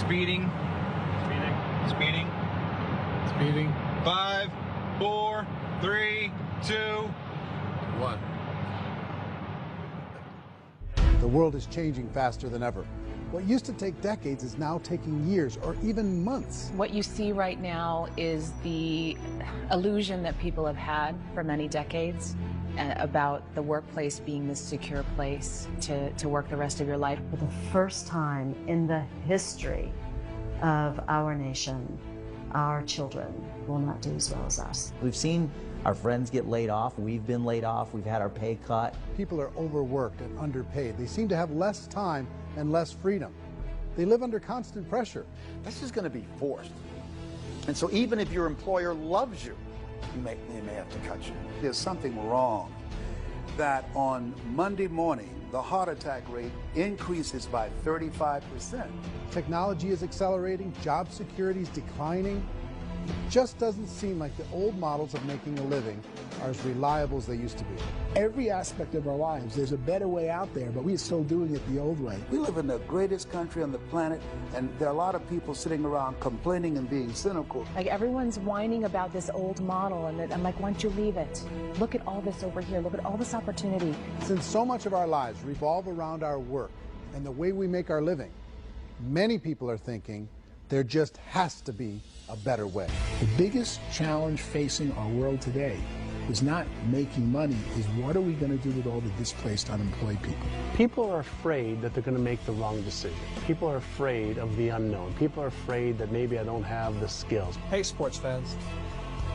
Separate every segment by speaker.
Speaker 1: Speeding. Speeding.
Speaker 2: Speeding.
Speaker 1: 5, 4, 3, 2,
Speaker 2: 1.
Speaker 3: The world is changing faster than ever. What used to take decades is now taking years or even months.
Speaker 4: What you see right now is the illusion that people have had for many decades about the workplace being this secure place to work the rest of your life.
Speaker 5: For the first time in the history of our nation, our children will not do as well as us.
Speaker 6: We've seen our friends get laid off. We've been laid off. We've had our pay cut.
Speaker 3: People are overworked and underpaid. They seem to have less time and less freedom. They live under constant pressure.
Speaker 7: This is going to be forced. And so even if your employer loves you, they may have to cut you.
Speaker 8: There's something wrong that on Monday morning, the heart attack rate increases by 35%.
Speaker 3: Technology is accelerating, job security is declining. It just doesn't seem like the old models of making a living are as reliable as they used to be.
Speaker 9: Every aspect of our lives, there's a better way out there, but we're still doing it the old way.
Speaker 8: We live in the greatest country on the planet, and there are a lot of people sitting around complaining and being cynical.
Speaker 4: Like everyone's whining about this old model, and I'm like, why don't you leave it? Look at all this over here. Look at all this opportunity.
Speaker 3: Since so much of our lives revolve around our work and the way we make our living, many people are thinking there just has to be a better way.
Speaker 9: The biggest challenge facing our world today is not making money, is what are we going to do with all the displaced, unemployed people?
Speaker 10: People are afraid that they're going to make the wrong decision. People are afraid of the unknown. People are afraid that maybe I don't have the skills.
Speaker 2: Hey, sports fans,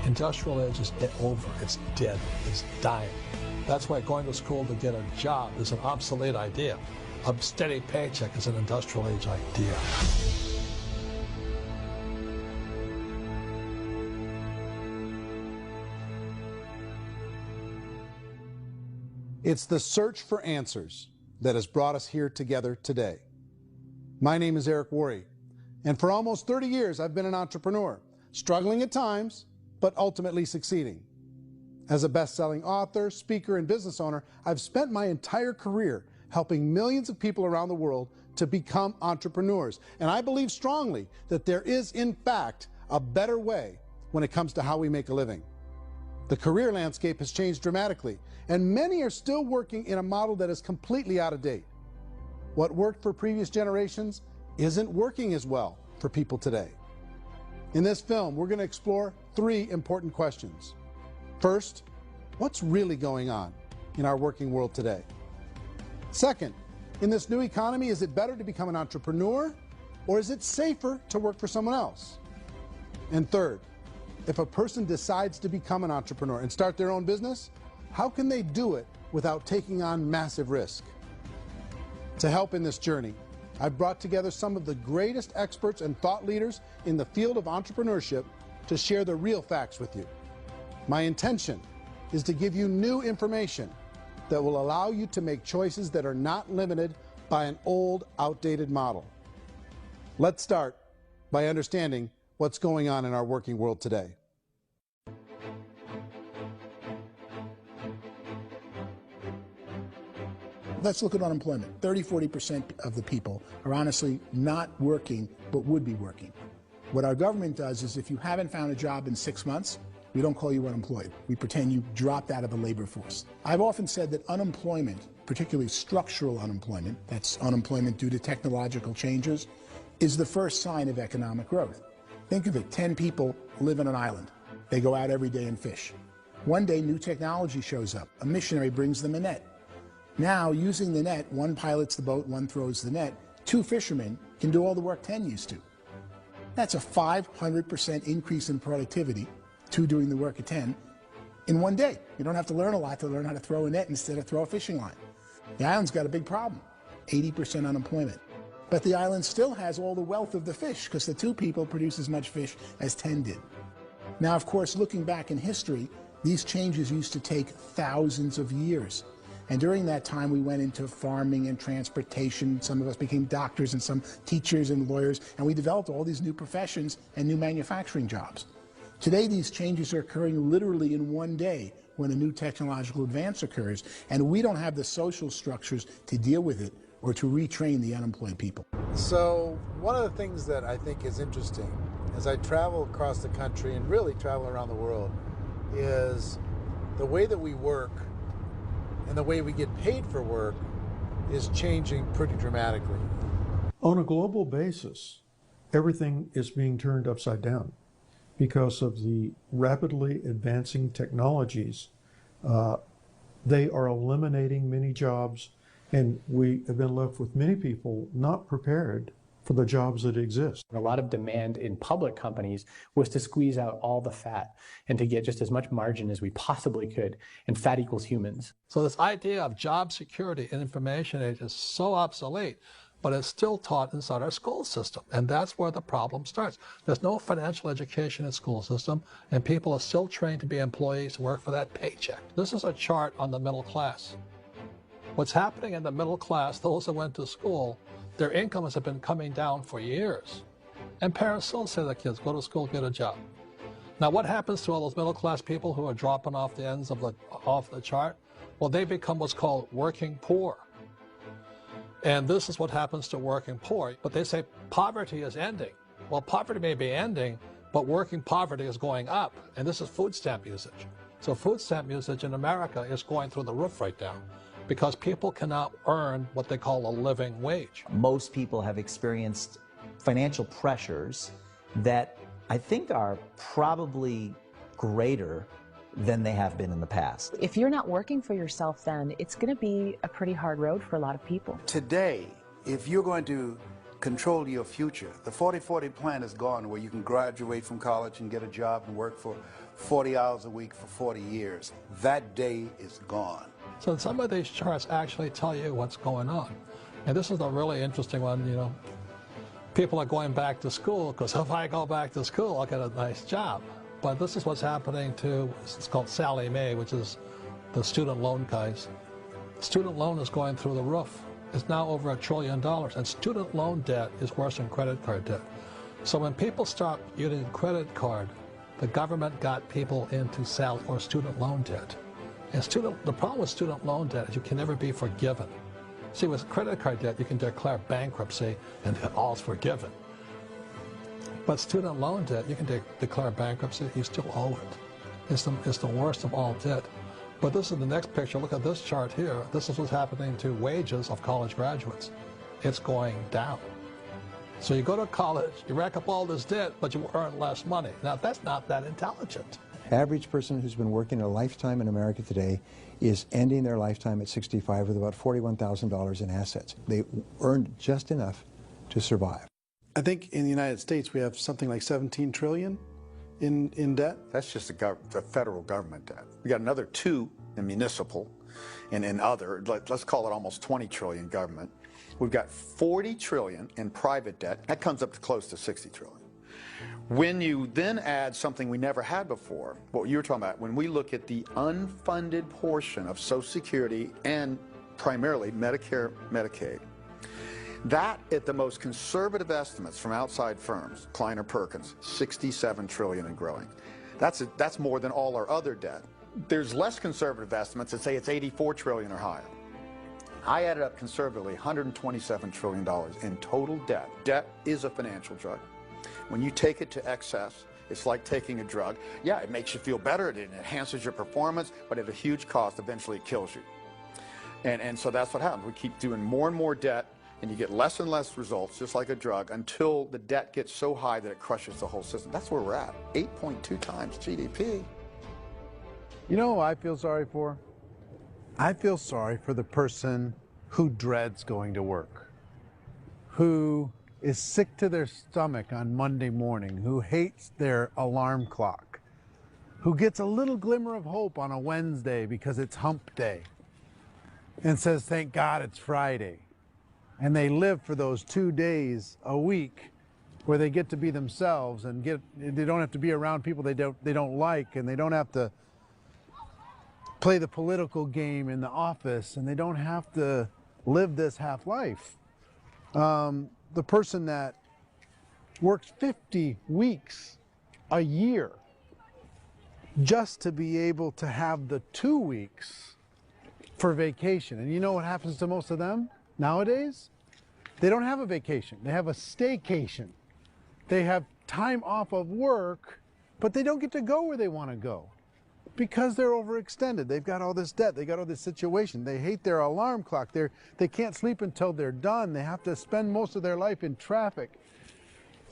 Speaker 2: industrial age is over. It's dead. It's dying. That's why going to school to get a job is an obsolete idea. A steady paycheck is an industrial age idea.
Speaker 3: It's the search for answers that has brought us here together today. My name is Eric Worre, and for almost 30 years I've been an entrepreneur, struggling at times, but ultimately succeeding. As a best-selling author, speaker, and business owner, I've spent my entire career helping millions of people around the world to become entrepreneurs. And I believe strongly that there is, in fact, a better way when it comes to how we make a living. The career landscape has changed dramatically, and many are still working in a model that is completely out of date. What worked for previous generations isn't working as well for people today. In this film, we're going to explore 3 important questions. First, what's really going on in our working world today? Second, in this new economy, is it better to become an entrepreneur, or is it safer to work for someone else? And third, if a person decides to become an entrepreneur and start their own business, how can they do it without taking on massive risk? To help in this journey, I've brought together some of the greatest experts and thought leaders in the field of entrepreneurship to share the real facts with you. My intention is to give you new information that will allow you to make choices that are not limited by an old, outdated model. Let's start by understanding what's going on in our working world today.
Speaker 9: Let's look at unemployment. 30–40% of the people are honestly not working, but would be working. What our government does is if you haven't found a job in 6 months, we don't call you unemployed. We pretend you dropped out of the labor force. I've often said that unemployment, particularly structural unemployment, that's unemployment due to technological changes, is the first sign of economic growth. Think of it, 10 people live on an island. They go out every day and fish. One day, new technology shows up. A missionary brings them a net. Now, using the net, one pilots the boat, one throws the net. 2 fishermen can do all the work 10 used to. That's a 500% increase in productivity, 2 doing the work of 10, in one day. You don't have to learn a lot to learn how to throw a net instead of throw a fishing line. The island's got a big problem, 80% unemployment. But the island still has all the wealth of the fish because the 2 people produce as much fish as 10 did. Now, of course, looking back in history, these changes used to take thousands of years. And during that time, we went into farming and transportation. Some of us became doctors and some teachers and lawyers, and we developed all these new professions and new manufacturing jobs. Today, these changes are occurring literally in one day when a new technological advance occurs, and we don't have the social structures to deal with it or to retrain the unemployed people.
Speaker 3: So one of the things that I think is interesting as I travel across the country and really travel around the world is the way that we work and the way we get paid for work is changing pretty dramatically.
Speaker 11: On a global basis, everything is being turned upside down because of the rapidly advancing technologies. They are eliminating many jobs, and we have been left with many people not prepared for the jobs that exist.
Speaker 12: A lot of demand in public companies was to squeeze out all the fat and to get just as much margin as we possibly could, and fat equals humans.
Speaker 2: So this idea of job security in information age is so obsolete, but it's still taught inside our school system, and that's where the problem starts. There's no financial education in the school system, and people are still trained to be employees to work for that paycheck. This is a chart on the middle class. What's happening in the middle class, those that went to school, their incomes have been coming down for years. And parents still say to their kids, go to school, get a job. Now what happens to all those middle class people who are dropping off the ends of the chart? Well, they become what's called working poor. And this is what happens to working poor. But they say poverty is ending. Well, poverty may be ending, but working poverty is going up. And this is food stamp usage. So food stamp usage in America is going through the roof right now, because people cannot earn what they call a living wage.
Speaker 6: Most people have experienced financial pressures that I think are probably greater than they have been in the past.
Speaker 4: If you're not working for yourself, then it's going to be a pretty hard road for a lot of people.
Speaker 8: Today, if you're going to control your future, the 40-40 plan is gone, where you can graduate from college and get a job and work for 40 hours a week for 40 years. That day is gone.
Speaker 2: So some of these charts actually tell you what's going on. And this is a really interesting one, you know. People are going back to school because if I go back to school, I'll get a nice job. But this is what's happening to, it's called Sallie Mae, which is the student loan guys. Student loan is going through the roof. It's now over $1 trillion, and student loan debt is worse than credit card debt. So when people stopped using credit card, the government got people into student loan debt. And the problem with student loan debt is you can never be forgiven. See, with credit card debt, you can declare bankruptcy and all's forgiven. But student loan debt, you can declare bankruptcy, you still owe it. It's the worst of all debt. But this is the next picture. Look at this chart here. This is what's happening to wages of college graduates. It's going down. So you go to college, you rack up all this debt, but you earn less money. Now, that's not that intelligent.
Speaker 13: Average person who's been working a lifetime in America today is ending their lifetime at 65 with about $41,000 in assets. They earned just enough to survive.
Speaker 3: I think in the United States we have something like 17 trillion in debt.
Speaker 7: That's just the federal government debt. We got another 2 in municipal and in other, let's call it almost 20 trillion government. We've got 40 trillion in private debt. That comes up to close to 60 trillion. When you then add something we never had before, what you were talking about, when we look at the unfunded portion of Social Security and primarily Medicare, Medicaid, that, at the most conservative estimates from outside firms, Kleiner Perkins, 67 trillion and growing. That's more than all our other debt. There's less conservative estimates that say it's 84 trillion or higher. I added up conservatively $127 trillion in total debt. Debt is a financial drug. When you take it to excess, it's like taking a drug. Yeah, it makes you feel better, it enhances your performance, but at a huge cost, eventually it kills you. And so that's what happens. We keep doing more and more debt, and you get less and less results, just like a drug, until the debt gets so high that it crushes the whole system. That's where we're at, 8.2 times GDP.
Speaker 3: You know who I feel sorry for? I feel sorry for the person who dreads going to work, who is sick to their stomach on Monday morning, who hates their alarm clock, who gets a little glimmer of hope on a Wednesday because it's hump day and says, thank God it's Friday. And they live for those 2 days a week where they get to be themselves and they don't have to be around people they don't like, and they don't have to play the political game in the office, and they don't have to live this half life. The person that works 50 weeks a year just to be able to have the 2 weeks for vacation. And you know what happens to most of them? Nowadays, they don't have a vacation. They have a staycation. They have time off of work, but they don't get to go where they want to go because they're overextended. They've got all this debt. They got all this situation. They hate their alarm clock. They can't sleep until they're done. They have to spend most of their life in traffic.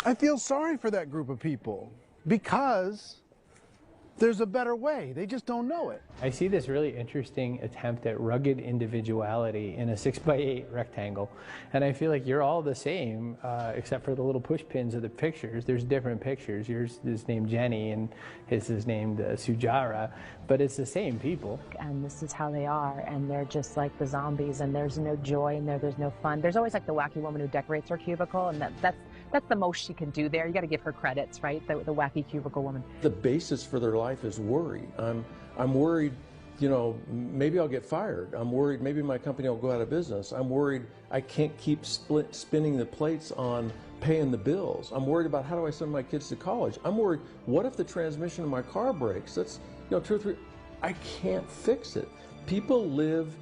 Speaker 3: I feel sorry for that group of people because there's a better way. They just don't know it.
Speaker 12: I see this really interesting attempt at rugged individuality in a 6x8 rectangle, and I feel like you're all the same, except for the little push pins of the pictures. There's different pictures. Yours is named Jenny, and his is named Sujara, but it's the same people.
Speaker 4: And this is how they are, and they're just like the zombies, and there's no joy in there, there's no fun. There's always like the wacky woman who decorates her cubicle, and that's the most she can do there. You got to give her credits, right? The wacky cubicle woman.
Speaker 14: The basis for their life is worry. I'm worried, you know, maybe I'll get fired. I'm worried maybe my company will go out of business. I'm worried I can't keep spinning the plates on paying the bills. I'm worried about how do I send my kids to college. I'm worried, what if the transmission of my car breaks? That's, you know, 2 or 3, I can't fix it. People live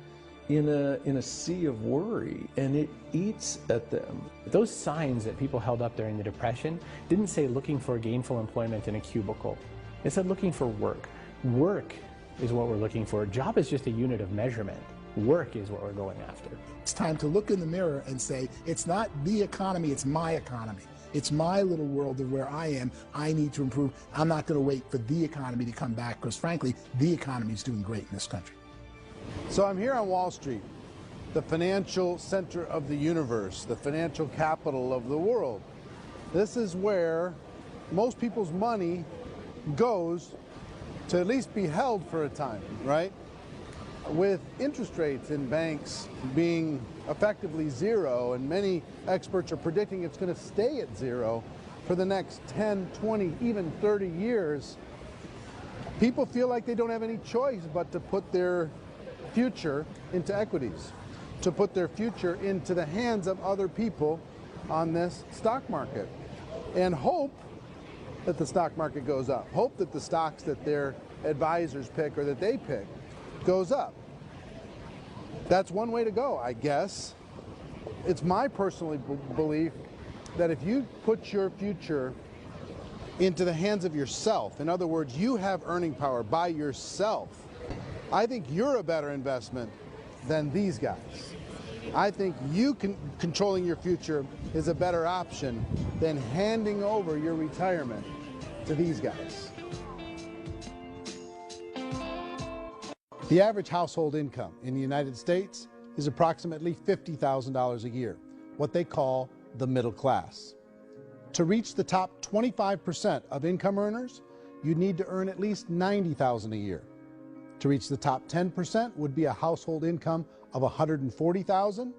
Speaker 14: in a sea of worry, and it eats at them.
Speaker 12: Those signs that people held up during the Depression didn't say looking for gainful employment in a cubicle. It said looking for work. Work is what we're looking for. Job is just a unit of measurement. Work is what we're going after.
Speaker 9: It's time to look in the mirror and say, it's not the economy, it's my economy. It's my little world of where I am. I need to improve. I'm not going to wait for the economy to come back, because frankly, the economy is doing great in this country.
Speaker 3: So I'm here on Wall Street, the financial center of the universe, the financial capital of the world. This is where most people's money goes to at least be held for a time, right? With interest rates in banks being effectively zero, and many experts are predicting it's going to stay at zero for the next 10, 20, even 30 years, people feel like they don't have any choice but to put their future into equities, to put their future into the hands of other people on this stock market, and hope that the stock market goes up, hope that the stocks that their advisors pick or that they pick goes up. That's one way to go, I guess. It's my personal belief that if you put your future into the hands of yourself, in other words, you have earning power by yourself, I think you're a better investment than these guys. I think you controlling your future is a better option than handing over your retirement to these guys. The average household income in the United States is approximately $50,000 a year, what they call the middle class. To reach the top 25% of income earners, you'd need to earn at least $90,000 a year. To reach the top 10% would be a household income of $140,000,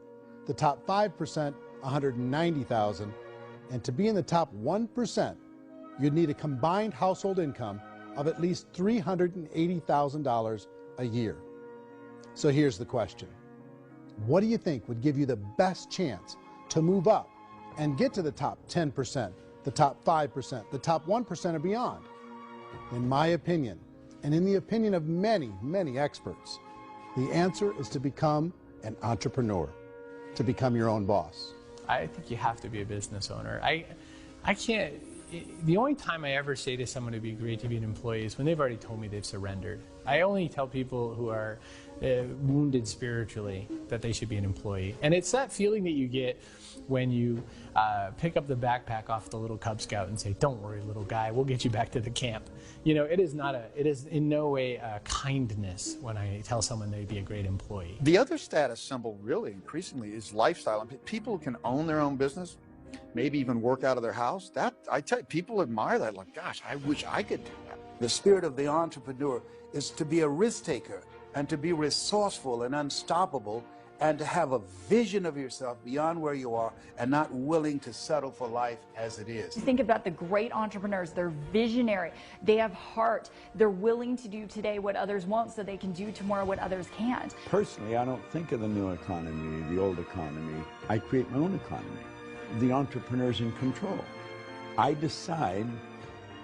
Speaker 3: the top 5%, $190,000, and to be in the top 1%, you'd need a combined household income of at least $380,000 a year. So here's the question. What do you think would give you the best chance to move up and get to the top 10%, the top 5%, the top 1% and beyond? In my opinion, and in the opinion of many, many experts, the answer is to become an entrepreneur, to become your own boss.
Speaker 12: I think you have to be a business owner. I can't, the only time I ever say to someone it'd be great to be an employee is when they've already told me they've surrendered. I only tell people who are wounded spiritually that they should be an employee. And it's that feeling that you get when you pick up the backpack off the little Cub Scout and say, "Don't worry, little guy, we'll get you back to the camp." You know, it is in no way a kindness when I tell someone they'd be a great employee.
Speaker 7: The other status symbol really increasingly is lifestyle. And people who can own their own business, maybe even work out of their house, that, I tell you, people admire that. Like, gosh, I wish I could do that.
Speaker 8: The spirit of the entrepreneur is to be a risk taker and to be resourceful and unstoppable and to have a vision of yourself beyond where you are and not willing to settle for life as it is.
Speaker 15: Think about the great entrepreneurs. They're visionary. They have heart. They're willing to do today what others won't so they can do tomorrow what others can't.
Speaker 16: Personally, I don't think of the new economy, the old economy. I create my own economy. The entrepreneur's in control. I decide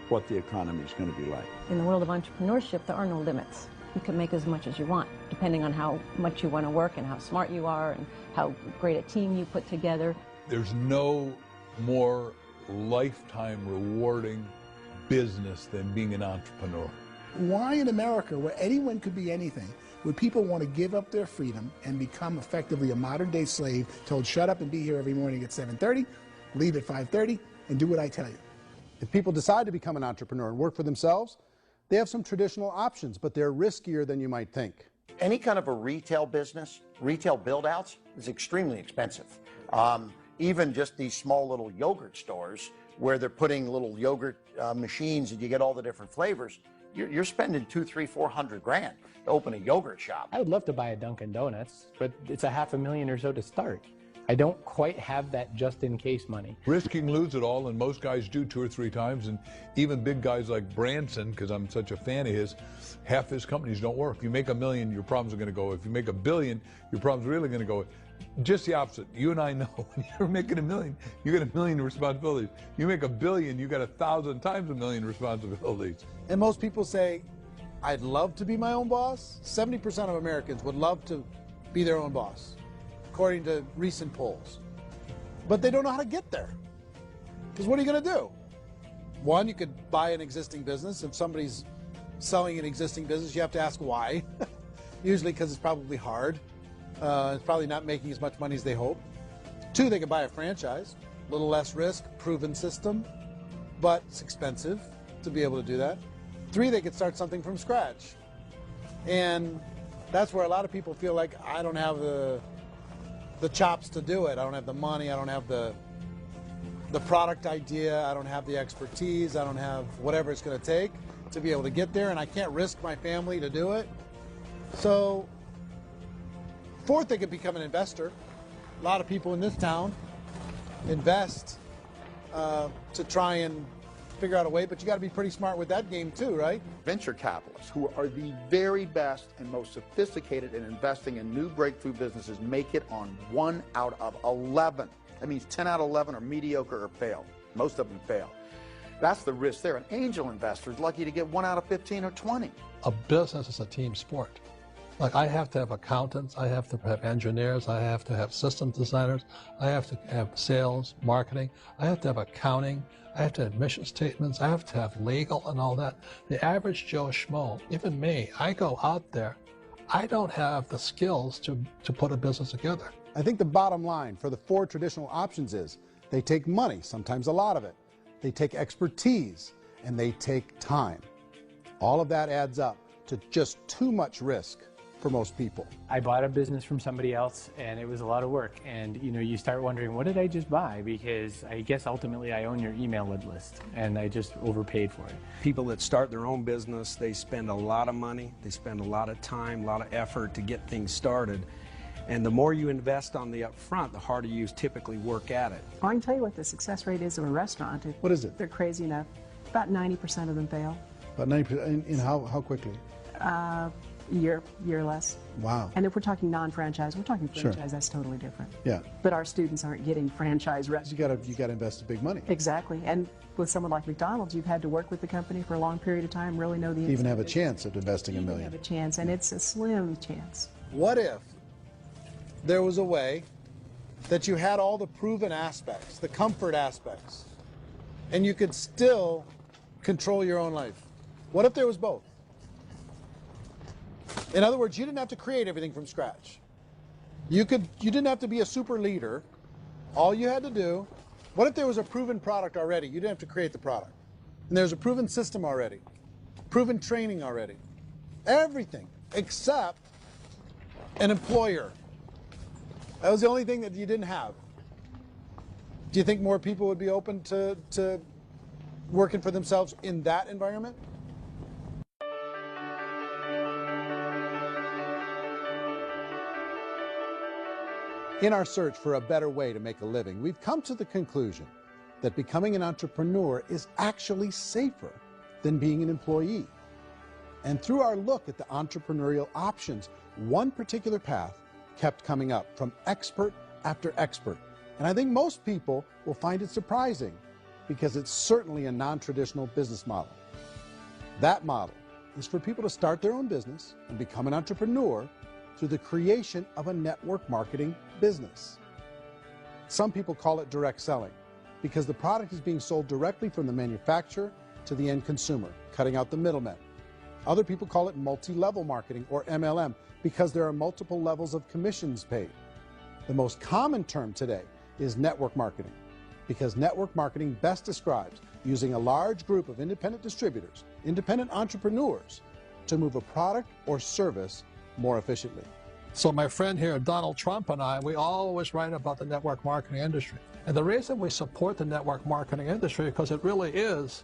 Speaker 16: what the economy is going to be like.
Speaker 17: In the world of entrepreneurship, there are no limits. You can make as much as you want, depending on how much you want to work and how smart you are and how great a team you put together.
Speaker 18: There's no more lifetime rewarding business than being an entrepreneur.
Speaker 9: Why in America, where anyone could be anything, would people want to give up their freedom and become effectively a modern-day slave, told shut up and be here every morning at 7:30, leave at 5:30, and do what I tell you?
Speaker 3: If people decide to become an entrepreneur and work for themselves, they have some traditional options, but they're riskier than you might think.
Speaker 19: Any kind of a retail business, retail build-outs, is extremely expensive. Even just these small little yogurt stores where they're putting little yogurt machines and you get all the different flavors, you're spending $200,000, $300,000, $400,000 to open a yogurt shop.
Speaker 12: I would love to buy a Dunkin' Donuts, but it's a $500,000 or so to start. I don't quite have that just-in-case money.
Speaker 18: Risking lose it all, and most guys do 2 or 3 times, and even big guys like Branson, because I'm such a fan of his, half his companies don't work. If you make $1 million, your problems are going to go. If you make $1 billion, your problems are really going to go. Just the opposite. You and I know when you're making $1 million, you get $1 million responsibilities. You make $1 billion, you got 1,000 times $1 million responsibilities.
Speaker 3: And most people say, I'd love to be my own boss. 70% of Americans would love to be their own boss, according to recent polls. But they don't know how to get there. Because what are you going to do? One, you could buy an existing business. If somebody's selling an existing business, you have to ask why. Usually because it's probably hard. It's probably not making as much money as they hope. 2, they could buy a franchise. A little less risk, proven system, but it's expensive to be able to do that. 3, they could start something from scratch. And that's where a lot of people feel like, I don't have the chops to do it. I don't have the money. I don't have the product idea. I don't have the expertise. I don't have whatever it's going to take to be able to get there, and I can't risk my family to do it. So, 4th, they could become an investor. A lot of people in this town invest to try and figure out a way, but you got to be pretty smart with that game too, right?
Speaker 7: Venture capitalists, who are the very best and most sophisticated in investing in new breakthrough businesses, make it on 1 out of 11. That means 10 out of 11 are mediocre or fail. Most of them fail. That's the risk there. An angel investor is lucky to get 1 out of 15 or 20.
Speaker 2: A business is a team sport. Like, I have to have accountants, I have to have engineers, I have to have systems designers, I have to have sales, marketing, I have to have accounting, I have to have mission statements, I have to have legal and all that. The average Joe Schmo, even me, I go out there, I don't have the skills to put a business together.
Speaker 3: I think the bottom line for the 4 traditional options is they take money, sometimes a lot of it. They take expertise, and they take time. All of that adds up to just too much risk for most people.
Speaker 12: I bought a business from somebody else, and it was a lot of work. And you start wondering, what did I just buy? Because I guess ultimately I own your email list, and I just overpaid for it.
Speaker 20: People that start their own business, they spend a lot of money, they spend a lot of time, a lot of effort to get things started. And the more you invest on the upfront, the harder you typically work at it.
Speaker 17: I can tell you what the success rate is of a restaurant.
Speaker 3: What is it?
Speaker 17: They're crazy enough. About 90% of them fail.
Speaker 3: About 90%, in how quickly?
Speaker 17: Year less.
Speaker 3: Wow.
Speaker 17: And if we're talking non-franchise, we're talking franchise,
Speaker 3: Sure.
Speaker 17: That's totally different.
Speaker 3: Yeah.
Speaker 17: But our students aren't getting franchise restaurants.
Speaker 3: You got to invest big money.
Speaker 17: Exactly. And with someone like McDonald's, you've had to work with the company for a long period of time, really know the
Speaker 3: Even have a chance of investing $1 million.
Speaker 17: have a chance, and it's a slim chance.
Speaker 3: What if there was a way that you had all the proven aspects, the comfort aspects, and you could still control your own life? What if there was both? In other words, you didn't have to create everything from scratch. You didn't have to be a super leader. All you had to do, what if there was a proven product already? You didn't have to create the product. And there's a proven system already, proven training already. Everything except an employer. That was the only thing that you didn't have. Do you think more people would be open to working for themselves in that environment? In our search for a better way to make a living, we've come to the conclusion that becoming an entrepreneur is actually safer than being an employee. And through our look at the entrepreneurial options, one particular path kept coming up from expert after expert. And I think most people will find it surprising because it's certainly a non-traditional business model. That model is for people to start their own business and become an entrepreneur through the creation of a network marketing business. Some people call it direct selling because the product is being sold directly from the manufacturer to the end consumer, cutting out the middlemen. Other people call it multi-level marketing, or MLM, because there are multiple levels of commissions paid. The most common term today is network marketing, because network marketing best describes using a large group of independent distributors, independent entrepreneurs, to move a product or service more efficiently.
Speaker 2: So my friend here, Donald Trump, and I, we always write about the network marketing industry. And the reason we support the network marketing industry is because it really is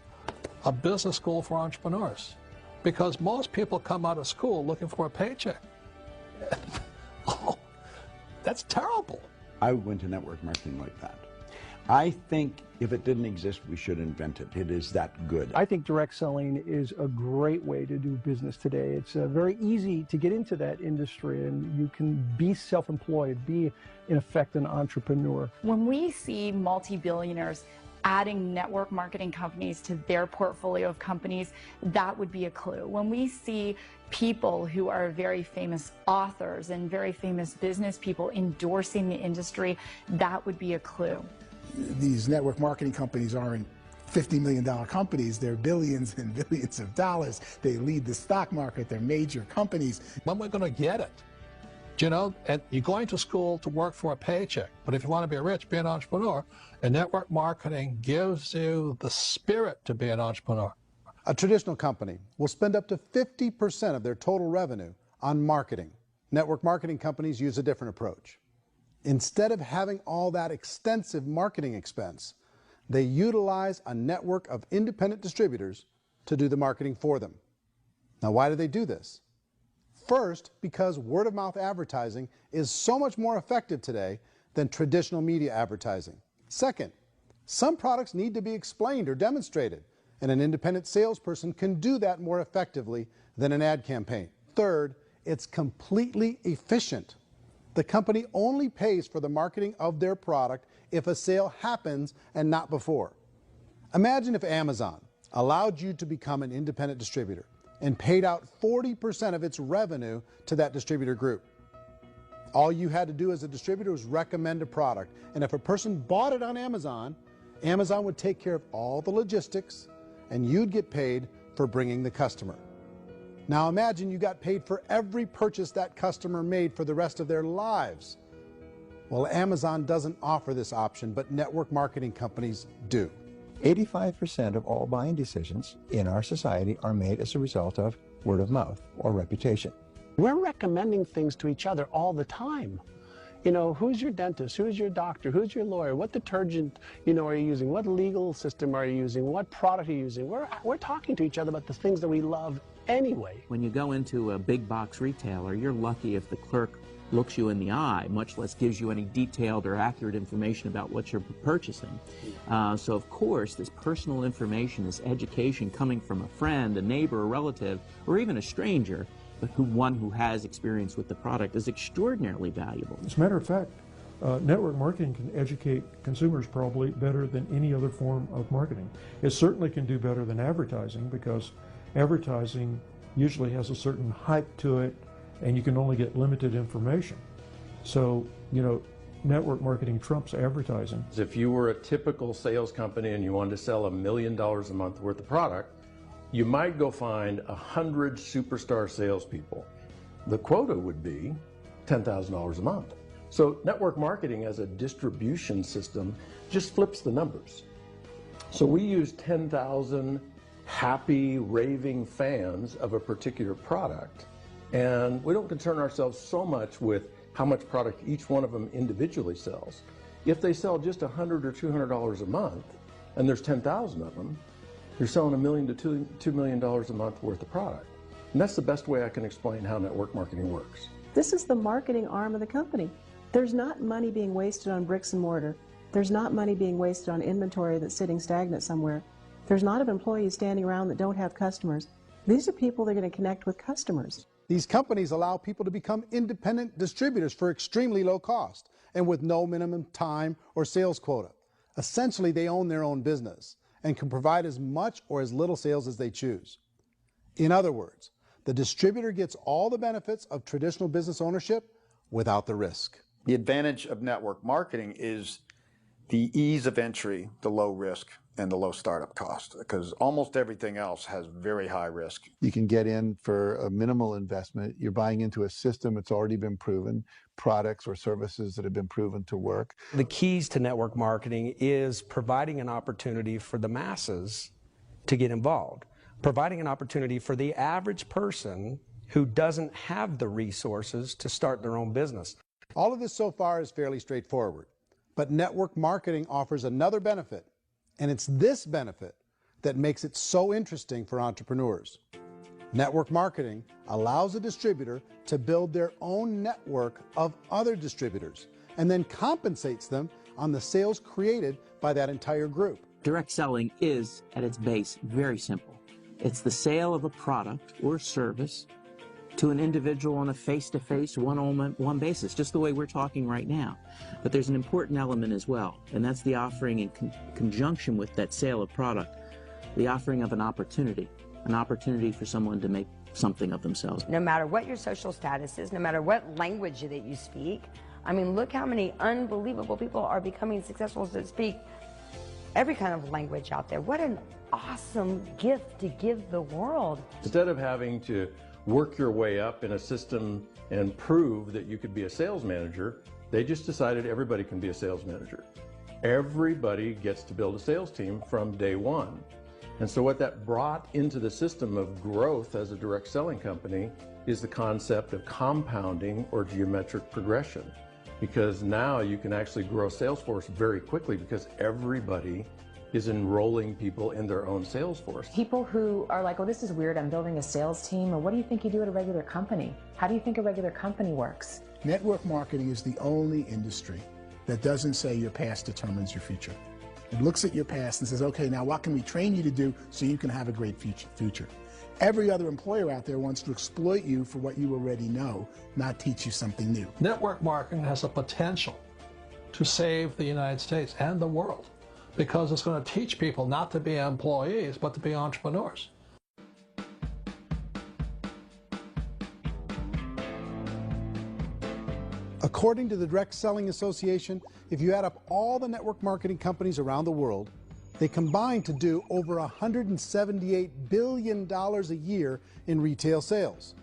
Speaker 2: a business school for entrepreneurs. Because most people come out of school looking for a paycheck. Oh, that's terrible.
Speaker 16: I went to network marketing like that. I think if it didn't exist, we should invent it. It is that good.
Speaker 21: I think direct selling is a great way to do business today. It's very easy to get into that industry, and you can be self-employed, be, in effect, an entrepreneur.
Speaker 15: When we see multi-billionaires adding network marketing companies to their portfolio of companies, that would be a clue. When we see people who are very famous authors and very famous business people endorsing the industry, that would be a clue.
Speaker 9: These network marketing companies aren't $50 million companies. They're billions and billions of dollars. They lead the stock market. They're major companies.
Speaker 2: When we're going to get it? You know, and you're going to school to work for a paycheck, but if you want to be rich, be an entrepreneur, and network marketing gives you the spirit to be an entrepreneur.
Speaker 3: A traditional company will spend up to 50% of their total revenue on marketing. Network marketing companies use a different approach. Instead of having all that extensive marketing expense, they utilize a network of independent distributors to do the marketing for them. Now, why do they do this? First, because word-of-mouth advertising is so much more effective today than traditional media advertising. Second, some products need to be explained or demonstrated, and an independent salesperson can do that more effectively than an ad campaign. Third, it's completely efficient. The company only pays for the marketing of their product if a sale happens and not before. Imagine if Amazon allowed you to become an independent distributor and paid out 40% of its revenue to that distributor group. All you had to do as a distributor was recommend a product, and if a person bought it on Amazon, Amazon would take care of all the logistics, and you'd get paid for bringing the customer. Now imagine you got paid for every purchase that customer made for the rest of their lives. Well, Amazon doesn't offer this option, but network marketing companies do.
Speaker 13: 85% of all buying decisions in our society are made as a result of word of mouth or reputation.
Speaker 10: We're recommending things to each other all the time. You know, who's your dentist? Who's your doctor? Who's your lawyer? What detergent, are you using? What legal system are you using? What product are you using? We're talking to each other about the things that we love anyway.
Speaker 22: When you go into a big box retailer, you're lucky if the clerk looks you in the eye, much less gives you any detailed or accurate information about what you're purchasing. So of course, this personal information, this education coming from a friend, a neighbor, a relative, or even a stranger, but one who has experience with the product is extraordinarily valuable.
Speaker 11: As a matter of fact, network marketing can educate consumers probably better than any other form of marketing. It certainly can do better than advertising, because advertising usually has a certain hype to it, and you can only get limited information. So, network marketing trumps advertising.
Speaker 14: If you were a typical sales company and you wanted to sell $1 million a month worth of product, you might go find 100 superstar salespeople. The quota would be $10,000 a month. So network marketing as a distribution system just flips the numbers. So we use 10,000 happy, raving fans of a particular product, and we don't concern ourselves so much with how much product each one of them individually sells. If they sell just $100 or $200 a month, and there's 10,000 of them, you're selling $1 million to $2 million a month worth of product. And that's the best way I can explain how network marketing works.
Speaker 17: This is the marketing arm of the company. There's not money being wasted on bricks and mortar. There's not money being wasted on inventory that's sitting stagnant somewhere. There's not of employees standing around that don't have customers. These are people that are going to connect with customers.
Speaker 3: These companies allow people to become independent distributors for extremely low cost and with no minimum time or sales quota. Essentially, they own their own business and can provide as much or as little sales as they choose. In other words, the distributor gets all the benefits of traditional business ownership without the risk.
Speaker 7: The advantage of network marketing is the ease of entry, the low risk, and the low startup cost, because almost everything else has very high risk.
Speaker 13: You can get in for a minimal investment. You're buying into a system that's already been proven, products or services that have been proven to work.
Speaker 20: The keys to network marketing is providing an opportunity for the masses to get involved, providing an opportunity for the average person who doesn't have the resources to start their own business.
Speaker 3: All of this so far is fairly straightforward, but network marketing offers another benefit, and it's this benefit that makes it so interesting for entrepreneurs. Network marketing allows a distributor to build their own network of other distributors and then compensates them on the sales created by that entire group.
Speaker 22: Direct selling is, at its base, very simple. It's the sale of a product or service to an individual on a face-to-face, one-on-one basis, just the way we're talking right now. But there's an important element as well, and that's the offering in conjunction with that sale of product, the offering of an opportunity for someone to make something of themselves.
Speaker 1: No matter what your social status is, no matter what language that you speak, I mean, look how many unbelievable people are becoming successful to speak every kind of language out there. What an awesome gift to give the world.
Speaker 14: Instead of having to work your way up in a system and prove that you could be a sales manager, they just decided everybody can be a sales manager. Everybody gets to build a sales team from day one. And so what that brought into the system of growth as a direct selling company is the concept of compounding or geometric progression. Because now you can actually grow a sales force very quickly because everybody is enrolling people in their own sales force.
Speaker 4: People who are like, oh, this is weird, I'm building a sales team, or what do you think you do at a regular company? How do you think a regular company works?
Speaker 9: Network marketing is the only industry that doesn't say your past determines your future. It looks at your past and says, okay, now what can we train you to do so you can have a great future? Every other employer out there wants to exploit you for what you already know, not teach you something new.
Speaker 2: Network marketing has a potential to save the United States and the world, because it's going to teach people not to be employees, but to be entrepreneurs.
Speaker 3: According to the Direct Selling Association, if you add up all the network marketing companies around the world, they combine to do over $178 billion a year in retail sales.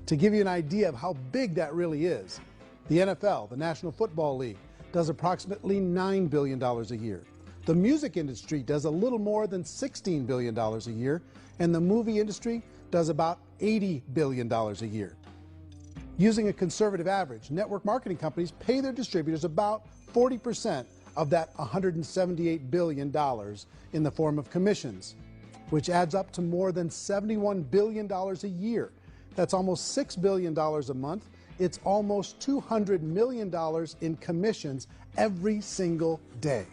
Speaker 3: To give you an idea of how big that really is, the NFL, the National Football League, does approximately $9 billion a year. The music industry does a little more than $16 billion a year, and the movie industry does about $80 billion a year. Using a conservative average, network marketing companies pay their distributors about 40% of that $178 billion in the form of commissions, which adds up to more than $71 billion a year. That's almost $6 billion a month. It's almost $200 million in commissions every single day.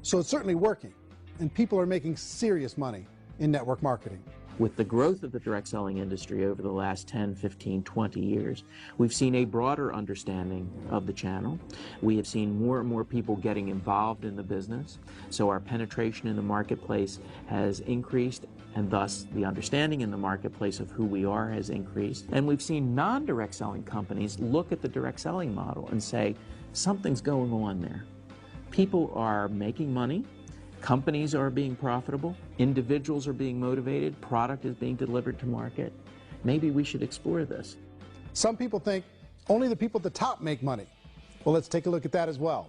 Speaker 3: So it's certainly working, and people are making serious money in network marketing.
Speaker 22: With the growth of the direct selling industry over the last 10, 15, 20 years, we've seen a broader understanding of the channel. We have seen more and more people getting involved in the business, so our penetration in the marketplace has increased, and thus the understanding in the marketplace of who we are has increased. And we've seen non-direct selling companies look at the direct selling model and say, something's going on there. People are making money. Companies are being profitable, individuals are being motivated, product is being delivered to market. Maybe we should explore this.
Speaker 3: Some people think only the people at the top make money. Well, let's take a look at that as well.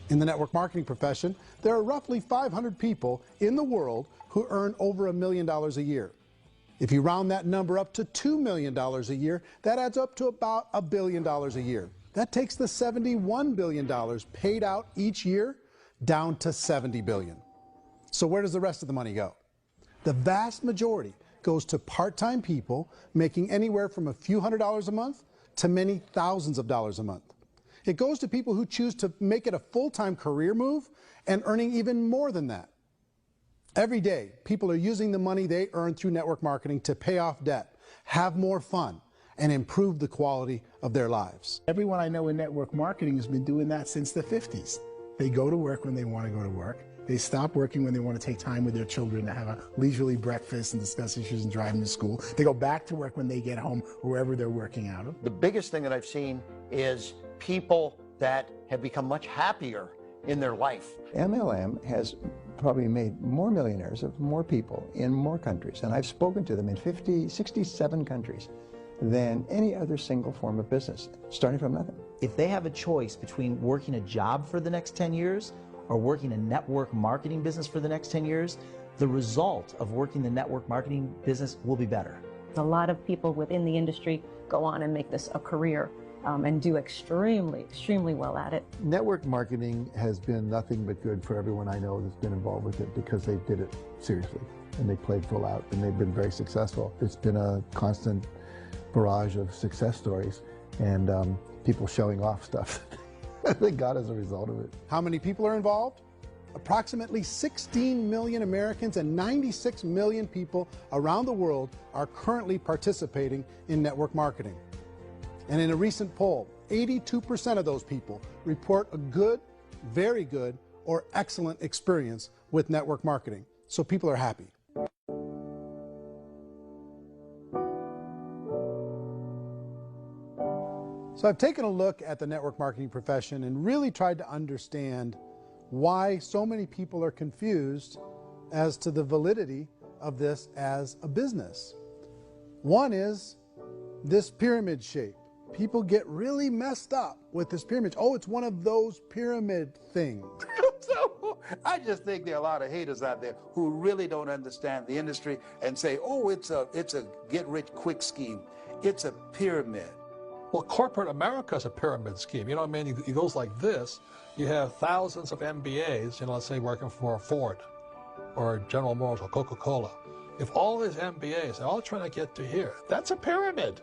Speaker 3: In the network marketing profession, there are roughly 500 people in the world who earn over $1 million a year. If you round that number up to $2 million a year, that adds up to about $1 billion a year. That takes the $71 billion paid out each year down to $70 billion. So where does the rest of the money go? The vast majority goes to part-time people making anywhere from a few $100s a month to many thousands of dollars a month. It goes to people who choose to make it a full-time career move and earning even more than that. Every day, people are using the money they earn through network marketing to pay off debt, have more fun, and improve the quality of their lives.
Speaker 9: Everyone I know in network marketing has been doing that since the 50s. They go to work when they want to go to work. They stop working when they want to take time with their children to have a leisurely breakfast and discuss issues and drive them to school. They go back to work when they get home, wherever they're working out of.
Speaker 19: The biggest thing that I've seen is people that have become much happier in their life.
Speaker 13: MLM has probably made more millionaires of more people in more countries, and I've spoken to them in 67 countries, than any other single form of business, starting from nothing.
Speaker 5: If they have a choice between working a job for the next 10 years or working a network marketing business for the next 10 years, the result of working the network marketing business will be better.
Speaker 6: A lot of people within the industry go on and make this a career and do extremely well at it.
Speaker 23: Network marketing has been nothing but good for everyone I know that's been involved with it because they did it seriously and they played full out and they've been very successful. It's been a constant barrage of success stories and people showing off stuff that they got as a result of it.
Speaker 3: How many people are involved? Approximately 16 million Americans and 96 million people around the world are currently participating in network marketing. And in a recent poll, 82% of those people report a good, very good, or excellent experience with network marketing. So people are happy. So I've taken a look at the network marketing profession and really tried to understand why so many people are confused as to the validity of this as a business. One is this pyramid shape. People get really messed up with this pyramid. Oh, it's one of those pyramid things.
Speaker 8: So I just think there are a lot of haters out there who really don't understand the industry and say, oh, it's a get-rich-quick scheme. It's a pyramid.
Speaker 2: Well, corporate America is a pyramid scheme. You know what I mean? It goes like this. You have thousands of MBAs, you know, let's say working for Ford or General Motors or Coca-Cola. If all these MBAs are all trying to get to here, that's a pyramid.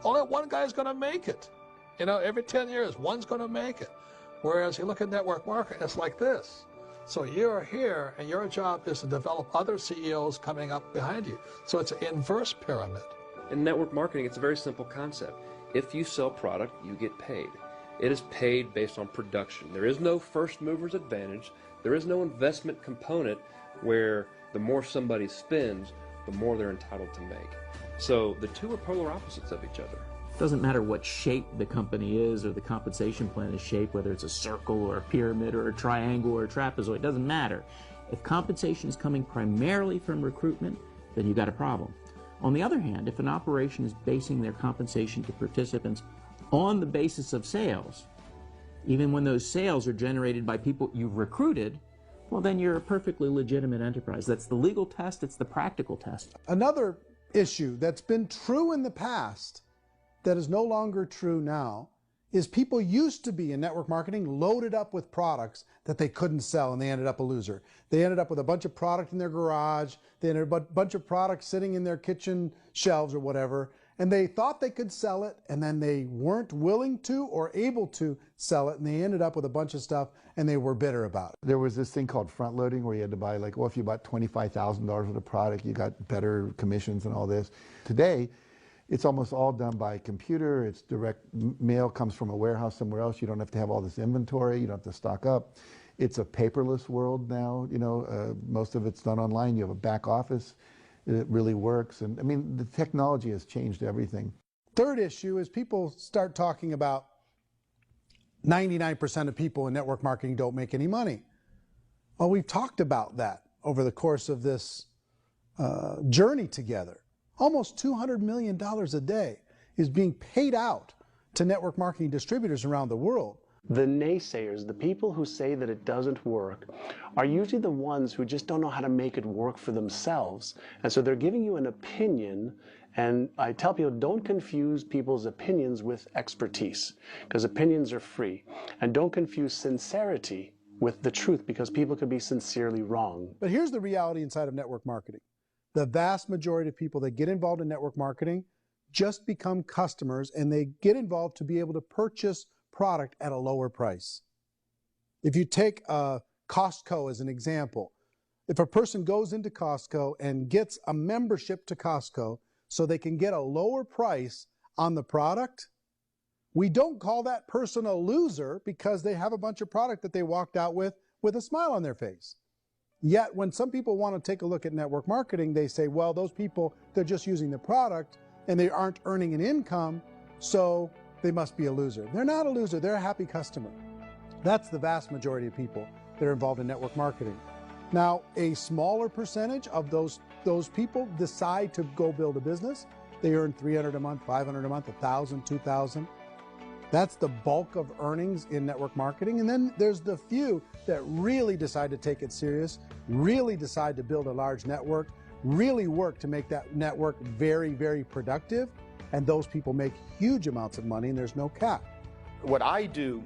Speaker 2: Only one guy's going to make it. You know, every 10 years, one's going to make it. Whereas you look at network marketing, it's like this. So you're here, and your job is to develop other CEOs coming up behind you. So it's an inverse pyramid.
Speaker 24: In network marketing, it's a very simple concept. If you sell product, you get paid. It is paid based on production. There is no first mover's advantage. There is no investment component where the more somebody spends, the more they're entitled to make. So the two are polar opposites of each other.
Speaker 22: It doesn't matter what shape the company is or the compensation plan is shaped, whether it's a circle or a pyramid or a triangle or a trapezoid, it doesn't matter. If compensation is coming primarily from recruitment, then you've got a problem. On the other hand, if an operation is basing their compensation to participants on the basis of sales, even when those sales are generated by people you've recruited, well, then you're a perfectly legitimate enterprise. That's the legal test, it's the practical test.
Speaker 3: Another issue that's been true in the past that is no longer true now is people used to be in network marketing loaded up with products that they couldn't sell and they ended up a loser. They ended up with a bunch of product in their garage, they ended up with a bunch of products sitting in their kitchen shelves or whatever, and they thought they could sell it and then they weren't willing to or able to sell it and they ended up with a bunch of stuff and they were bitter about it.
Speaker 23: There was this thing called front loading where you had to buy like, well, if you bought $25,000 worth of product, you got better commissions and all this. Today, it's almost all done by computer. It's direct mail comes from a warehouse somewhere else. You don't have to have all this inventory. You don't have to stock up. It's a paperless world now. You know, most of it's done online. You have a back office. It really works. And I mean, the technology has changed everything.
Speaker 3: Third issue is people start talking about 99% of people in network marketing don't make any money. Well, we've talked about that over the course of this journey together. Almost $200 million a day is being paid out to network marketing distributors around the world.
Speaker 10: The naysayers, the people who say that it doesn't work, are usually the ones who just don't know how to make it work for themselves. And so they're giving you an opinion, and I tell people, don't confuse people's opinions with expertise, because opinions are free. And don't confuse sincerity with the truth, because people could be sincerely wrong.
Speaker 3: But here's the reality inside of network marketing. The vast majority of people that get involved in network marketing just become customers, and they get involved to be able to purchase product at a lower price. If you take Costco as an example, if a person goes into Costco and gets a membership to Costco so they can get a lower price on the product, we don't call that person a loser because they have a bunch of product that they walked out with a smile on their face. Yet when some people want to take a look at network marketing, they say, well, those people, they're just using the product and they aren't earning an income, so they must be a loser. They're not a loser, they're a happy customer. That's the vast majority of people that are involved in network marketing. Now, a smaller percentage of those people decide to go build a business. They earn $300 a month, $500 a month, $1,000, $2,000. That's the bulk of earnings in network marketing. And then there's the few that really decide to take it serious, really decide to build a large network, really work to make that network very, very productive. And those people make huge amounts of money and there's no cap.
Speaker 7: What I do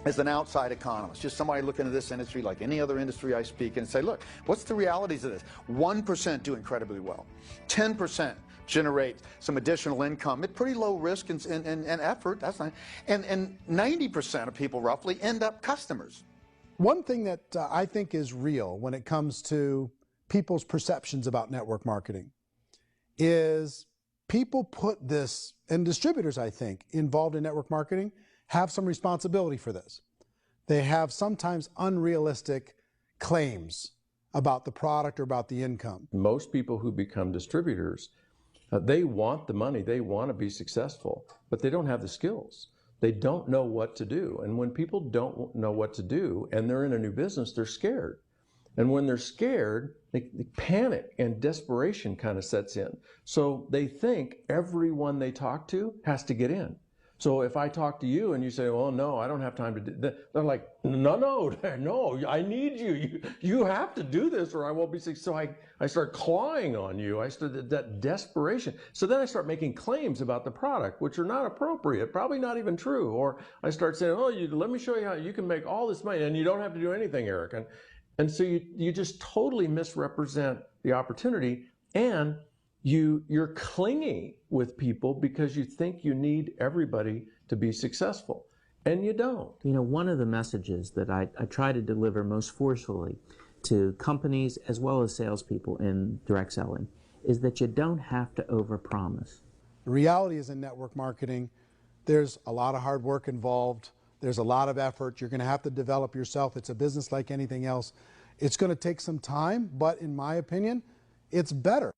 Speaker 7: as an outside economist, just somebody looking at this industry like any other industry I speak in, and say, look, what's the realities of this? 1% do incredibly well. 10% generate some additional income at pretty low risk and effort. That's not, and 90% of people roughly end up customers.
Speaker 3: One thing that I think is real when it comes to people's perceptions about network marketing is people put this, and distributors, I think, involved in network marketing have some responsibility for this. They have sometimes unrealistic claims about the product or about the income.
Speaker 14: Most people who become distributors, they want the money, they want to be successful, but they don't have the skills. They don't know what to do. And when people don't know what to do and they're in a new business, they're scared. And when they're scared, they panic and desperation kind of sets in. So they think everyone they talk to has to get in. So if I talk to you and you say, well, no, I don't have time to do that, they're like, no, I need you. You have to do this or I won't be successful. So I start clawing on you. I start that desperation. So then I start making claims about the product, which are not appropriate, probably not even true. Or I start saying, oh, let me show you how you can make all this money and you don't have to do anything, Eric. And so you just totally misrepresent the opportunity, and you're clingy with people because you think you need everybody to be successful, and you don't.
Speaker 22: You know, one of the messages that I try to deliver most forcefully to companies as well as salespeople in direct selling is that you don't have to overpromise.
Speaker 3: The reality is in network marketing, there's a lot of hard work involved. There's a lot of effort. You're going to have to develop yourself. It's a business like anything else. It's going to take some time, but in my opinion, it's better.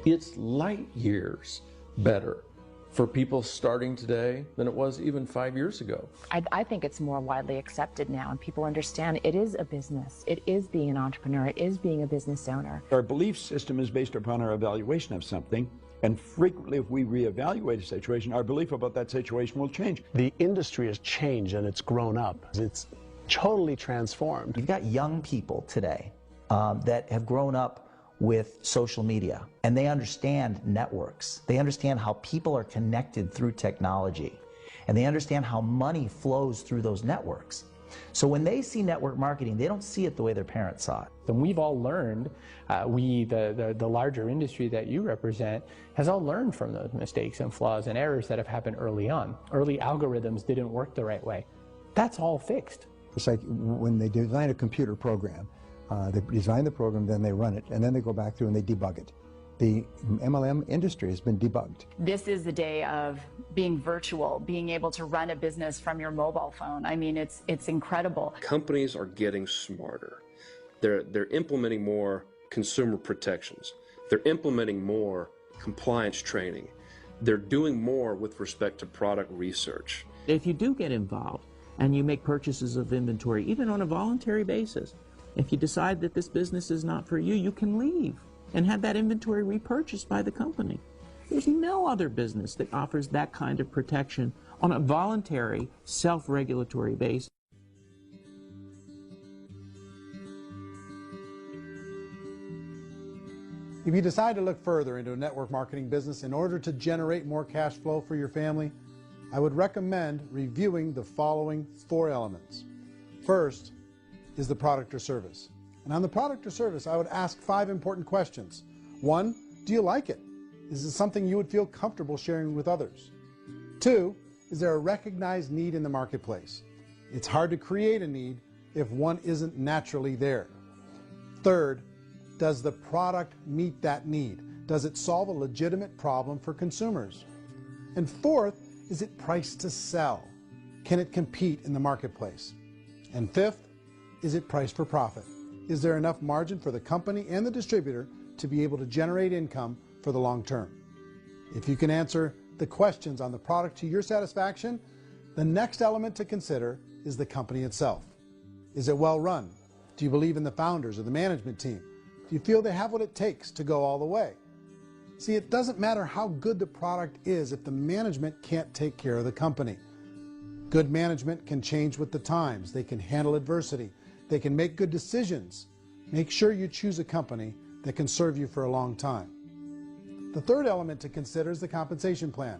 Speaker 14: It's light years better for people starting today than it was even 5 years ago.
Speaker 4: I think it's more widely accepted now, and people understand it is a business. It is being an entrepreneur. It is being a business owner.
Speaker 12: Our belief system is based upon our evaluation of something, and frequently if we reevaluate a situation, our belief about that situation will change.
Speaker 10: The industry has changed and it's grown up. It's totally transformed.
Speaker 5: You've got young people today that have grown up with social media, and they understand networks. They understand how people are connected through technology, and they understand how money flows through those networks. So when they see network marketing, they don't see it the way their parents saw it.
Speaker 16: And we've all learned, the larger industry that you represent, has all learned from those mistakes and flaws and errors that have happened early on. Early algorithms didn't work the right way. That's all fixed.
Speaker 13: It's like when they design a computer program, they design the program, then they run it, and then they go back through and they debug it. The MLM industry has been debugged.
Speaker 15: This is the day of being virtual, being able to run a business from your mobile phone. I mean, it's incredible.
Speaker 24: Companies are getting smarter. They're implementing more consumer protections. They're implementing more compliance training. They're doing more with respect to product research.
Speaker 22: If you do get involved and you make purchases of inventory, even on a voluntary basis, if you decide that this business is not for you, you can leave and have that inventory repurchased by the company. There's no other business that offers that kind of protection on a voluntary, self-regulatory basis.
Speaker 3: If you decide to look further into a network marketing business in order to generate more cash flow for your family, I would recommend reviewing the following 4 elements. First is the product or service. And on the product or service, I would ask 5 important questions. 1, do you like it? Is it something you would feel comfortable sharing with others? 2, is there a recognized need in the marketplace? It's hard to create a need if one isn't naturally there. 3rd, does the product meet that need? Does it solve a legitimate problem for consumers? And 4th, is it priced to sell? Can it compete in the marketplace? And 5th, is it priced for profit? Is there enough margin for the company and the distributor to be able to generate income for the long term. If you can answer the questions on the product to your satisfaction, the next element to consider is the company itself. Is it well run? Do you believe in the founders or the management team? Do you feel they have what it takes to go all the way? See, it doesn't matter how good the product is if the management can't take care of the company. Good management can change with the times. They can handle adversity. They can make good decisions. Make sure you choose a company that can serve you for a long time. The third element to consider is the compensation plan.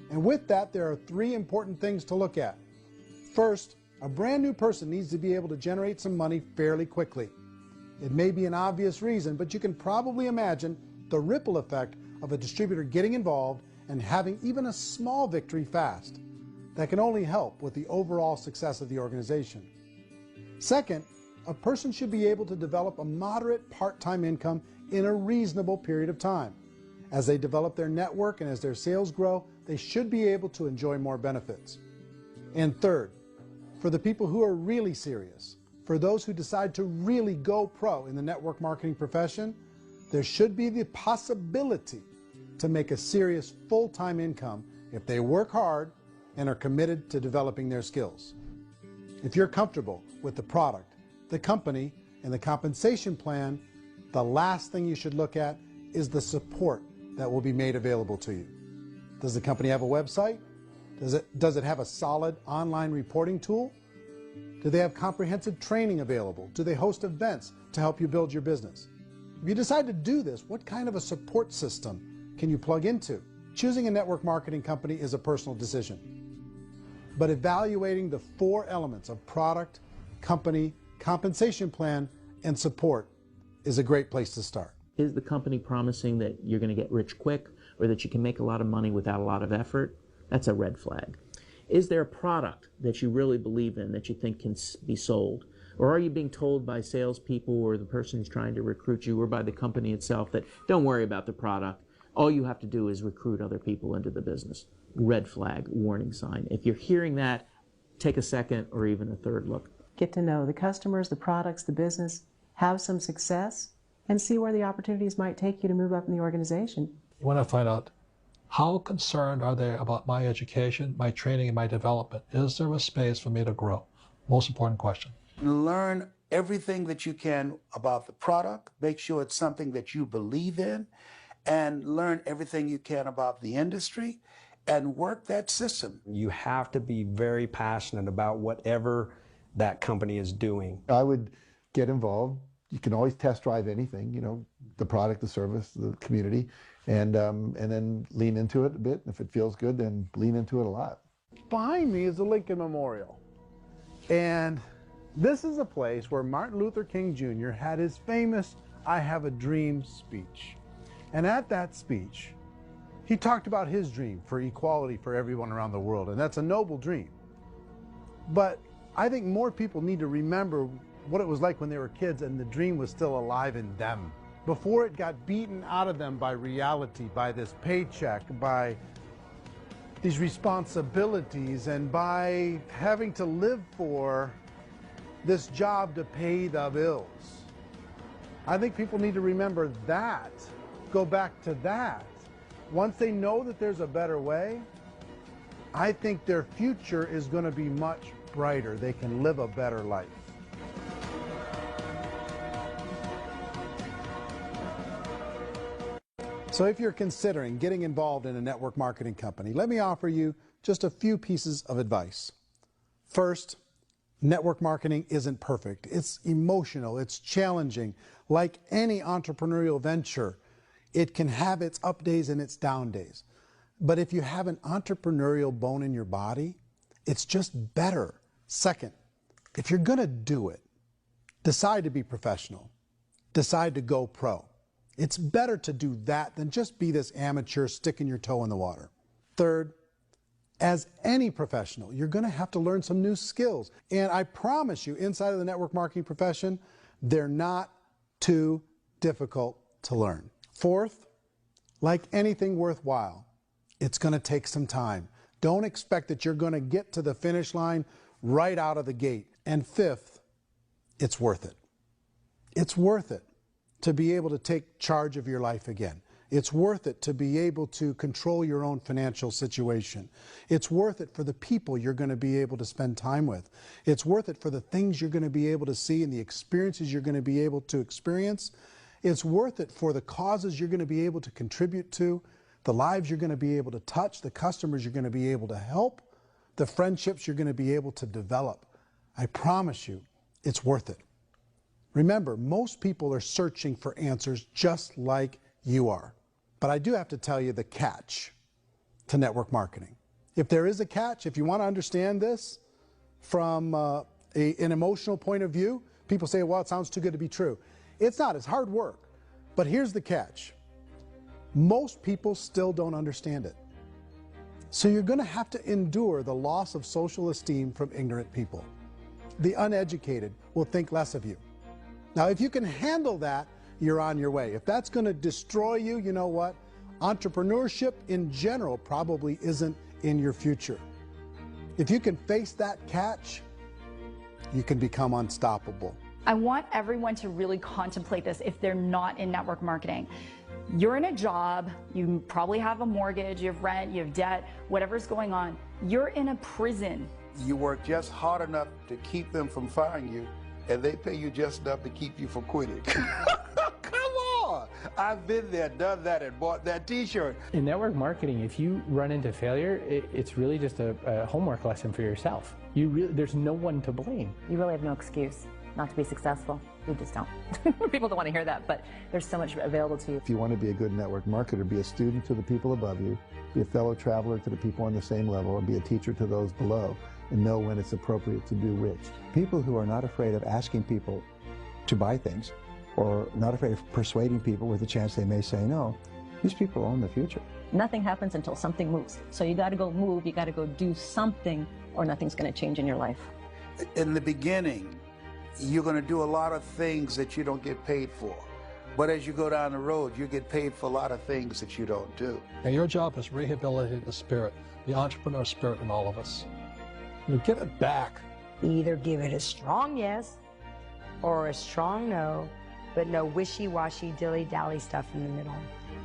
Speaker 3: And with that, there are 3 important things to look at. First, a brand new person needs to be able to generate some money fairly quickly. It may be an obvious reason, but you can probably imagine the ripple effect of a distributor getting involved and having even a small victory fast. That can only help with the overall success of the organization. Second, a person should be able to develop a moderate part-time income in a reasonable period of time. As they develop their network and as their sales grow, they should be able to enjoy more benefits. And third, for the people who are really serious, for those who decide to really go pro in the network marketing profession, there should be the possibility to make a serious full-time income if they work hard and are committed to developing their skills. If you're comfortable with the product, the company, and the compensation plan, the last thing you should look at is the support that will be made available to you. Does the company have a website? Does it have a solid online reporting tool? Do they have comprehensive training available? Do they host events to help you build your business? If you decide to do this, what kind of a support system can you plug into? Choosing a network marketing company is a personal decision. But evaluating the 4 elements of product, company, compensation plan, and support is a great place to start.
Speaker 22: Is the company promising that you're going to get rich quick or that you can make a lot of money without a lot of effort? That's a red flag. Is there a product that you really believe in that you think can be sold? Or are you being told by salespeople or the person who's trying to recruit you or by the company itself that don't worry about the product, all you have to do is recruit other people into the business? Red flag, warning sign. If you're hearing that, take a second or even a third look.
Speaker 11: Get to know the customers, the products, the business, have some success, and see where the opportunities might take you to move up in the organization.
Speaker 2: You want to find out how concerned are they about my education, my training, and my development? Is there a space for me to grow? Most important question.
Speaker 8: Learn everything that you can about the product. Make sure it's something that you believe in, and learn everything you can about the industry and work that system.
Speaker 20: You have to be very passionate about whatever that company is doing.
Speaker 23: I would get involved. You can always test drive anything, you know, the product, the service, the community, and then lean into it a bit. If it feels good, then lean into it a lot.
Speaker 3: Behind me is the Lincoln Memorial. And this is a place where Martin Luther King Jr. had his famous "I Have a Dream" speech. And at that speech, he talked about his dream for equality for everyone around the world, and that's a noble dream. But I think more people need to remember what it was like when they were kids and the dream was still alive in them. Before it got beaten out of them by reality, by this paycheck, by these responsibilities, and by having to live for this job to pay the bills. I think people need to remember that, go back to that. Once they know that there's a better way, I think their future is going to be much brighter. They can live a better life. So if you're considering getting involved in a network marketing company, let me offer you just a few pieces of advice. First, network marketing isn't perfect. It's emotional, it's challenging. Like any entrepreneurial venture, it can have its up days and its down days. But if you have an entrepreneurial bone in your body, it's just better. Second, if you're going to do it, decide to be professional. Decide to go pro. It's better to do that than just be this amateur sticking your toe in the water. Third, as any professional, you're going to have to learn some new skills. And I promise you, inside of the network marketing profession, they're not too difficult to learn. Fourth, like anything worthwhile, it's going to take some time. Don't expect that you're going to get to the finish line right out of the gate. And fifth, it's worth it. It's worth it. to be able to take charge of your life again. It's worth it to be able to control your own financial situation. It's worth it for the people you're going to be able to spend time with. It's worth it for the things you're going to be able to see and the experiences you're going to be able to experience. It's worth it for the causes you're going to be able to contribute to, the lives you're going to be able to touch, the customers you're going to be able to help, the friendships you're going to be able to develop. I promise you, it's worth it. Remember, most people are searching for answers just like you are. But I do have to tell you the catch to network marketing. If there is a catch, if you want to understand this from an emotional point of view, people say, well, it sounds too good to be true. It's not, it's hard work. But here's the catch. Most people still don't understand it. So you're going to have to endure the loss of social esteem from ignorant people. The uneducated will think less of you. Now, if you can handle that, you're on your way. If that's going to destroy you, you know what? Entrepreneurship in general probably isn't in your future. If you can face that catch, you can become unstoppable.
Speaker 15: I want everyone to really contemplate this if they're not in network marketing. You're in a job, you probably have a mortgage, you have rent, you have debt, whatever's going on. You're in a prison.
Speaker 8: You work just hard enough to keep them from firing you, and they pay you just enough to keep you from quitting. Come on! I've been there, done that, and bought that t-shirt.
Speaker 16: In network marketing, if you run into failure, it's really just a homework lesson for yourself. There's no one to blame.
Speaker 4: You really have no excuse not to be successful. You just don't. People don't want to hear that, but there's so much available to you.
Speaker 23: If you want to be a good network marketer, be a student to the people above you, be a fellow traveler to the people on the same level, and be a teacher to those below, and know when it's appropriate to do which. People who are not afraid of asking people to buy things, or not afraid of persuading people with a chance they may say no, these people own the future.
Speaker 6: Nothing happens until something moves. So you got to go move, you got to go do something, or nothing's going to change in your life.
Speaker 8: In the beginning, you're going to do a lot of things that you don't get paid for. But as you go down the road, you get paid for a lot of things that you don't do.
Speaker 2: And your job is rehabilitate the spirit, the entrepreneur spirit in all of us. You get it back.
Speaker 1: Either give it a strong yes or a strong no, but no wishy-washy, dilly-dally stuff in the middle.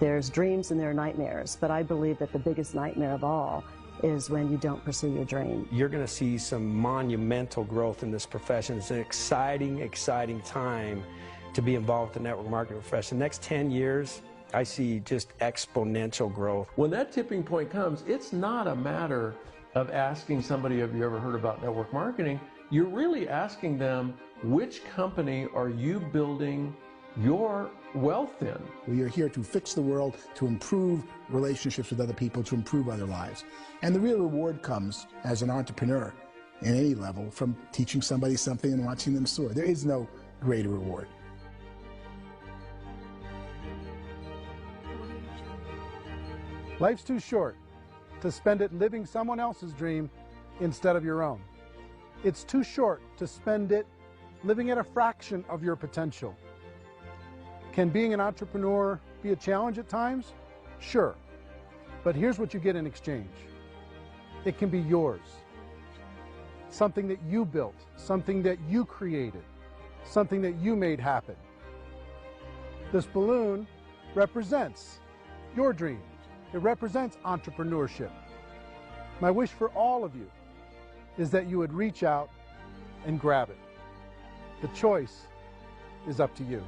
Speaker 11: There's dreams and there are nightmares, but I believe that the biggest nightmare of all is when you don't pursue your dream.
Speaker 20: You're going to see some monumental growth in this profession. It's an exciting, exciting time to be involved in the network marketing profession. The next 10 years, I see just exponential growth.
Speaker 14: When that tipping point comes, it's not a matter of asking somebody, have you ever heard about network marketing? You're really asking them, which company are you building your wealth in?
Speaker 9: We are here to fix the world, to improve relationships with other people, to improve other lives. And the real reward comes as an entrepreneur at any level from teaching somebody something and watching them soar. There is no greater reward.
Speaker 3: Life's too short to spend it living someone else's dream instead of your own. It's too short to spend it living at a fraction of your potential. Can being an entrepreneur be a challenge at times? Sure. But here's what you get in exchange. It can be yours. Something that you built, something that you created, something that you made happen. This balloon represents your dream. It represents entrepreneurship. My wish for all of you is that you would reach out and grab it. The choice is up to you.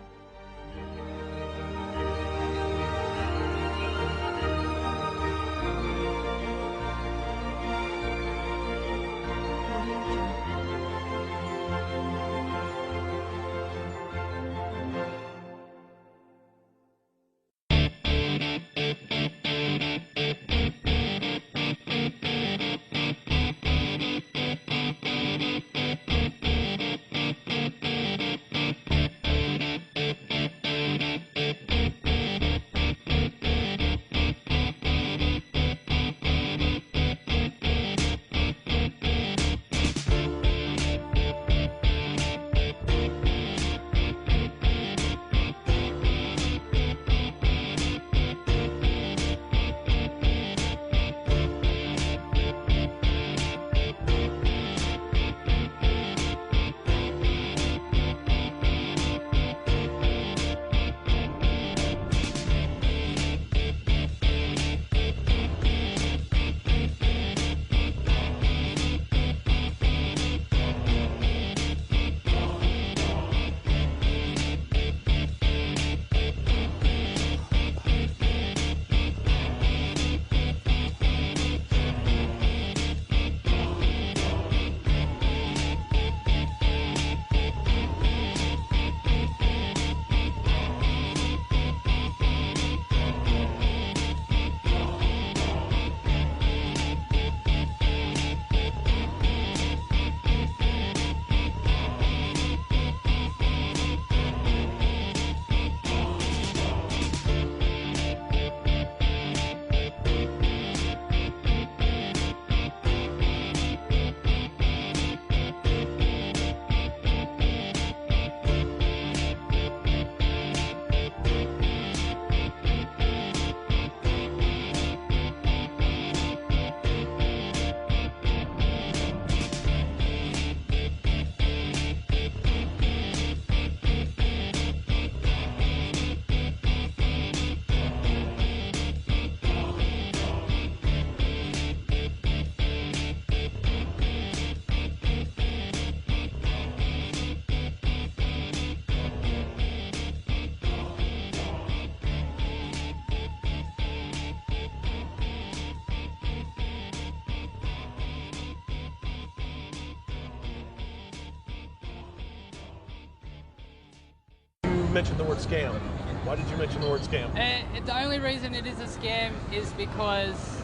Speaker 17: mentioned the word scam. Why did you mention the word scam?
Speaker 18: The only reason it is a scam is because